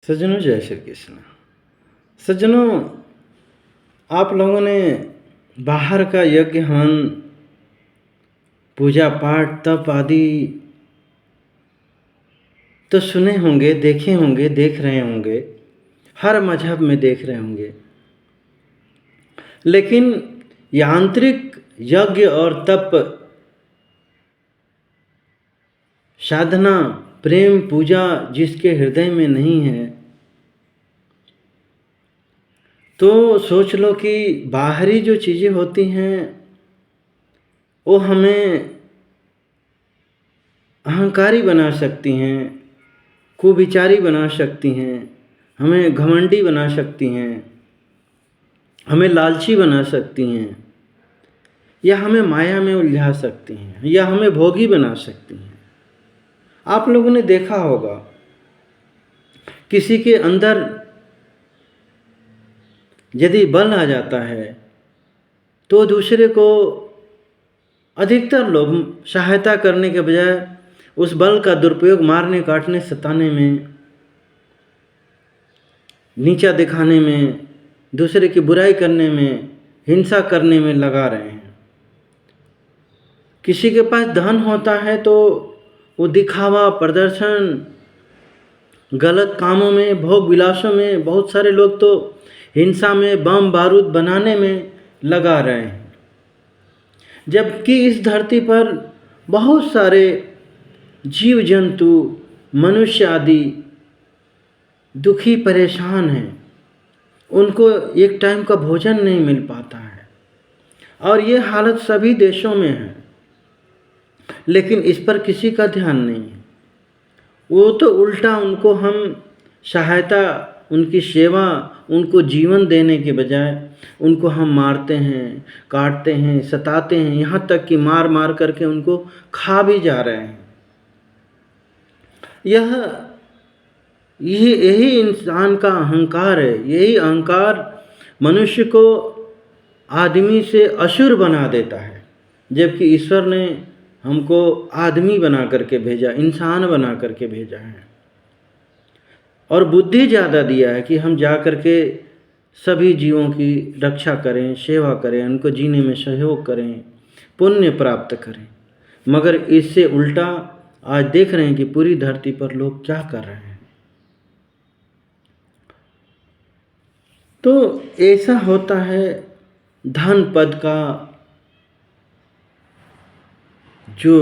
सज्जनों, जय श्री कृष्ण। सज्जनों, आप लोगों ने बाहर का यज्ञ हवन, पूजा पाठ, तप आदि तो सुने होंगे, देखे होंगे, देख रहे होंगे, हर मजहब में देख रहे होंगे। लेकिन यांत्रिक यज्ञ और तप, साधना, प्रेम, पूजा जिसके हृदय में नहीं है, तो सोच लो कि बाहरी जो चीज़ें होती हैं वो हमें अहंकारी बना सकती हैं, कुविचारी बना सकती हैं, हमें घमंडी बना सकती हैं, हमें लालची बना सकती हैं, या हमें माया में उलझा सकती हैं, या हमें भोगी बना सकती हैं। आप लोगों ने देखा होगा किसी के अंदर यदि बल आ जाता है तो दूसरे को अधिकतर लोग सहायता करने के बजाय उस बल का दुरुपयोग मारने, काटने, सताने में, नीचा दिखाने में, दूसरे की बुराई करने में, हिंसा करने में लगा रहे हैं। किसी के पास धन होता है तो वो दिखावा, प्रदर्शन, गलत कामों में, भोग विलासों में, बहुत सारे लोग तो हिंसा में, बम बारूद बनाने में लगा रहे हैं। जबकि इस धरती पर बहुत सारे जीव जंतु, मनुष्य आदि दुखी परेशान हैं, उनको एक टाइम का भोजन नहीं मिल पाता है, और ये हालत सभी देशों में है। लेकिन इस पर किसी का ध्यान नहीं है। वो तो उल्टा उनको हम सहायता, उनकी सेवा, उनको जीवन देने के बजाय उनको हम मारते हैं, काटते हैं, सताते हैं, यहाँ तक कि मार मार करके उनको खा भी जा रहे हैं। यही इंसान का अहंकार है। यही अहंकार मनुष्य को आदमी से असुर बना देता है, जबकि ईश्वर ने हमको आदमी बना करके भेजा, इंसान बना करके भेजा है, और बुद्धि ज़्यादा दिया है कि हम जा करके सभी जीवों की रक्षा करें, सेवा करें, उनको जीने में सहयोग करें, पुण्य प्राप्त करें। मगर इससे उल्टा आज देख रहे हैं कि पूरी धरती पर लोग क्या कर रहे हैं। तो ऐसा होता है धन पद का जो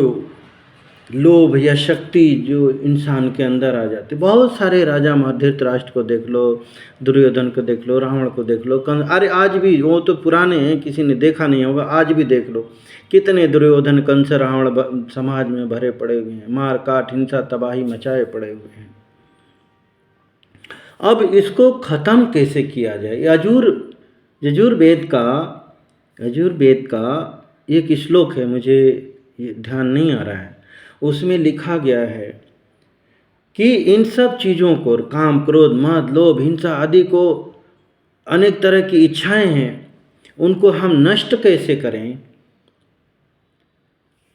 लोभ या शक्ति जो इंसान के अंदर आ जाती। बहुत सारे राजा, धृतराष्ट्र को देख लो, दुर्योधन को देख लो, रावण को देख लो, अरे आज भी, वो तो पुराने हैं, किसी ने देखा नहीं होगा, आज भी देख लो कितने दुर्योधन, कंस, रावण समाज में भरे पड़े हुए हैं, मार काट, हिंसा, तबाही मचाए पड़े हुए हैं। अब इसको ख़त्म कैसे किया जाए? यजुर्वेद का एक श्लोक है, मुझे ये ध्यान नहीं आ रहा है। उसमें लिखा गया है कि इन सब चीज़ों को, काम, क्रोध, मद, लोभ, हिंसा आदि को, अनेक तरह की इच्छाएं हैं, उनको हम नष्ट कैसे करें?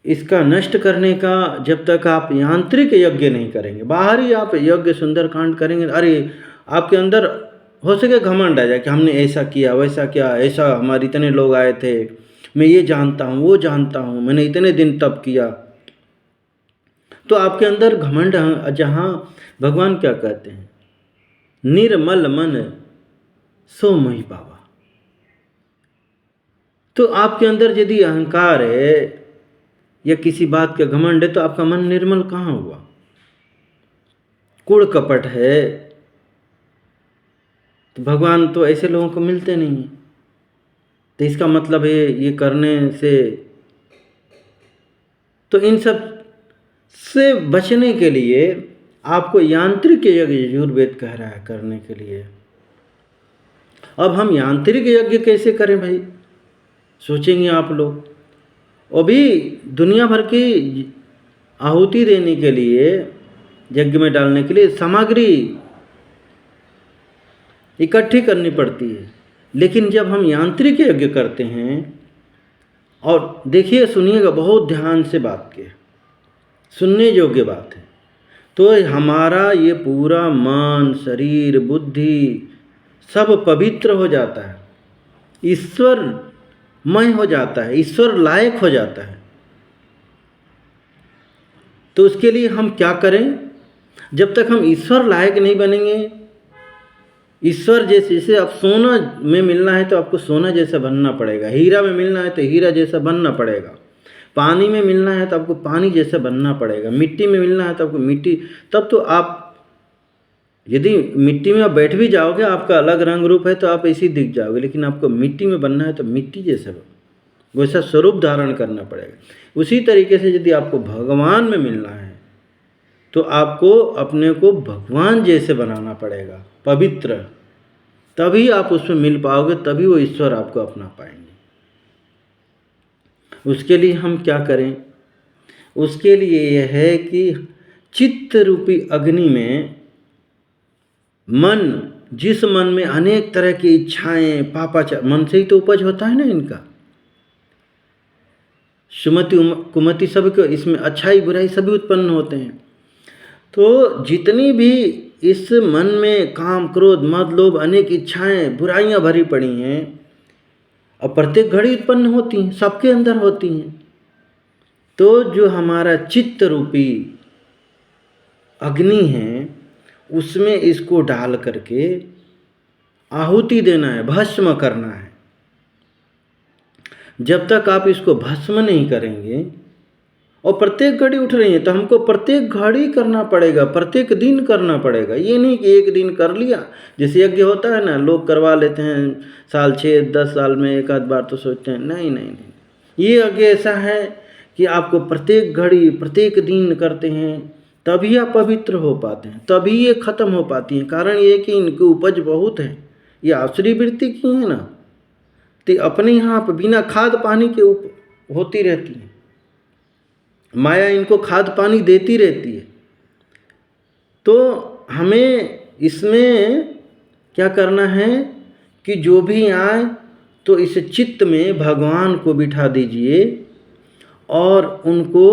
इसका नष्ट करने का जब तक आप यांत्रिक यज्ञ नहीं करेंगे, बाहरी आप यज्ञ सुंदरकांड करेंगे, अरे आपके अंदर हो सके घमंड आ जाए कि हमने ऐसा किया, वैसा किया, ऐसा हमारे इतने लोग आए थे, मैं ये जानता हूँ, वो जानता हूँ, मैंने इतने दिन तप किया, तो आपके अंदर घमंड। जहाँ भगवान क्या कहते हैं, निर्मल मन सो मोहि पावा। तो आपके अंदर यदि अहंकार है या किसी बात का घमंड है तो आपका मन निर्मल कहाँ हुआ? कूड़ कपट है तो भगवान तो ऐसे लोगों को मिलते नहीं हैं। तो इसका मतलब है ये करने से, तो इन सब से बचने के लिए आपको यांत्रिक यज्ञ यजुर्वेद कह रहा है करने के लिए। अब हम यांत्रिक यज्ञ कैसे करें भाई? सोचेंगे आप लोग। अभी दुनिया भर की आहुति देने के लिए, यज्ञ में डालने के लिए सामग्री इकट्ठी करनी पड़ती है। लेकिन जब हम यांत्रिक यज्ञ करते हैं, और देखिए, सुनिएगा, बहुत ध्यान से बात की, सुनने योग्य बात है। तो हमारा ये पूरा मन, शरीर, बुद्धि सब पवित्र हो जाता है, ईश्वरमय हो जाता है, ईश्वर लायक हो जाता है। तो उसके लिए हम क्या करें? जब तक हम ईश्वर लायक नहीं बनेंगे, ईश्वर जैसे आप सोना में मिलना है तो आपको सोना जैसा बनना पड़ेगा, हीरा में मिलना है तो हीरा जैसा बनना पड़ेगा, पानी में मिलना है तो आपको पानी जैसा बनना पड़ेगा, मिट्टी में मिलना है तो आपको मिट्टी। तब तो आप यदि मिट्टी में आप बैठ भी जाओगे, आपका अलग रंग रूप है तो आप ऐसे ही दिख जाओगे, लेकिन आपको मिट्टी में बनना है तो मिट्टी जैसा वैसा स्वरूप धारण करना पड़ेगा। उसी तरीके से यदि आपको भगवान में मिलना है तो आपको अपने को भगवान जैसे बनाना पड़ेगा, पवित्र। तभी आप उसमें मिल पाओगे, तभी वो ईश्वर आपको अपना पाएंगे। उसके लिए हम क्या करें? उसके लिए यह है कि चित्त रूपी अग्नि में मन, जिस मन में अनेक तरह की इच्छाएं, पापाचार, मन से ही तो उपज होता है ना इनका, सुमति कुमति सब को, इसमें अच्छाई बुराई सभी उत्पन्न होते हैं। तो जितनी भी इस मन में काम, क्रोध, मद, लोभ, अनेक इच्छाएं, बुराइयां भरी पड़ी हैं और प्रत्येक घड़ी उत्पन्न होती हैं, सबके अंदर होती हैं। तो जो हमारा चित्त रूपी अग्नि है, उसमें इसको डाल करके आहुति देना है, भस्म करना है। जब तक आप इसको भस्म नहीं करेंगे, और प्रत्येक घड़ी उठ रही है तो हमको प्रत्येक घड़ी करना पड़ेगा, प्रत्येक दिन करना पड़ेगा। ये नहीं कि एक दिन कर लिया, जैसे यज्ञ होता है ना, लोग करवा लेते हैं साल 6-10 साल में एक आध बार, तो सोचते हैं नहीं नहीं नहीं, ये यज्ञ ऐसा है कि आपको प्रत्येक घड़ी, प्रत्येक दिन करते हैं, तभी आप पवित्र हो पाते हैं, तभी ये खत्म हो पाती हैं। कारण ये कि इनकी उपज बहुत है, ये आसुरी वृत्ति की है ना, तो अपने यहाँ पर बिना खाद पानी के होती रहती है। माया इनको खाद पानी देती रहती है। तो हमें इसमें क्या करना है कि जो भी आए तो इस चित्त में भगवान को बिठा दीजिए और उनको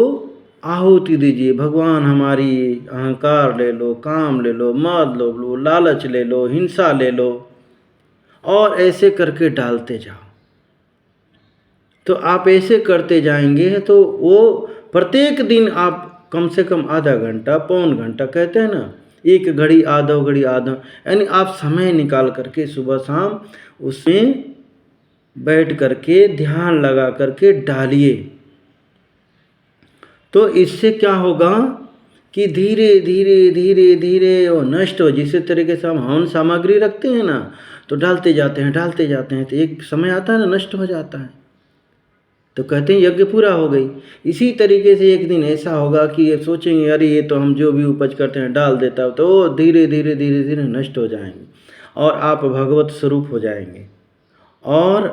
आहुति दीजिए। भगवान, हमारी अहंकार ले लो, काम ले लो, मद लोभ लो, लालच ले लो, हिंसा ले लो, और ऐसे करके डालते जाओ। तो आप ऐसे करते जाएंगे तो वो प्रत्येक दिन आप कम से कम आधा घंटा, पौन घंटा, कहते हैं ना, एक घड़ी आधा घड़ी आधा, यानी आप समय निकाल करके सुबह शाम उसमें बैठ करके ध्यान लगा करके डालिए। तो इससे क्या होगा कि धीरे धीरे धीरे धीरे वो नष्ट हो। जिस तरीके से हम हवन सामग्री रखते हैं ना, तो डालते जाते हैं तो एक समय आता है ना, नष्ट हो जाता है, तो कहते हैं यज्ञ पूरा हो गई। इसी तरीके से एक दिन ऐसा होगा कि ये सोचेंगे अरे ये तो हम जो भी उपज करते हैं डाल देता हो, तो वो धीरे धीरे धीरे धीरे नष्ट हो जाएंगे और आप भगवत स्वरूप हो जाएंगे और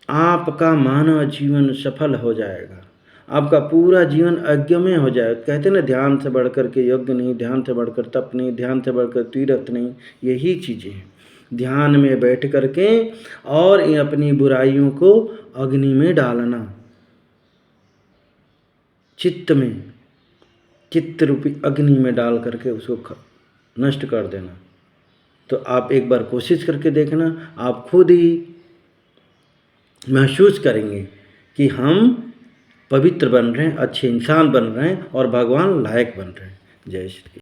आपका मानव जीवन सफल हो जाएगा, आपका पूरा जीवन यज्ञमय हो जाएगा। कहते हैं ना, ध्यान से बढ़कर के यज्ञ नहीं, ध्यान से बढ़कर तप नहीं, ध्यान से बढ़कर तीर्थ नहीं। यही चीज़ें हैं, ध्यान में बैठ करके और अपनी बुराइयों को अग्नि में डालना, चित्त में, चित्त रूपी अग्नि में डाल करके उसको नष्ट कर देना। तो आप एक बार कोशिश करके देखना, आप खुद ही महसूस करेंगे कि हम पवित्र बन रहे हैं, अच्छे इंसान बन रहे हैं और भगवान लायक बन रहे हैं। जय श्री कृष्ण।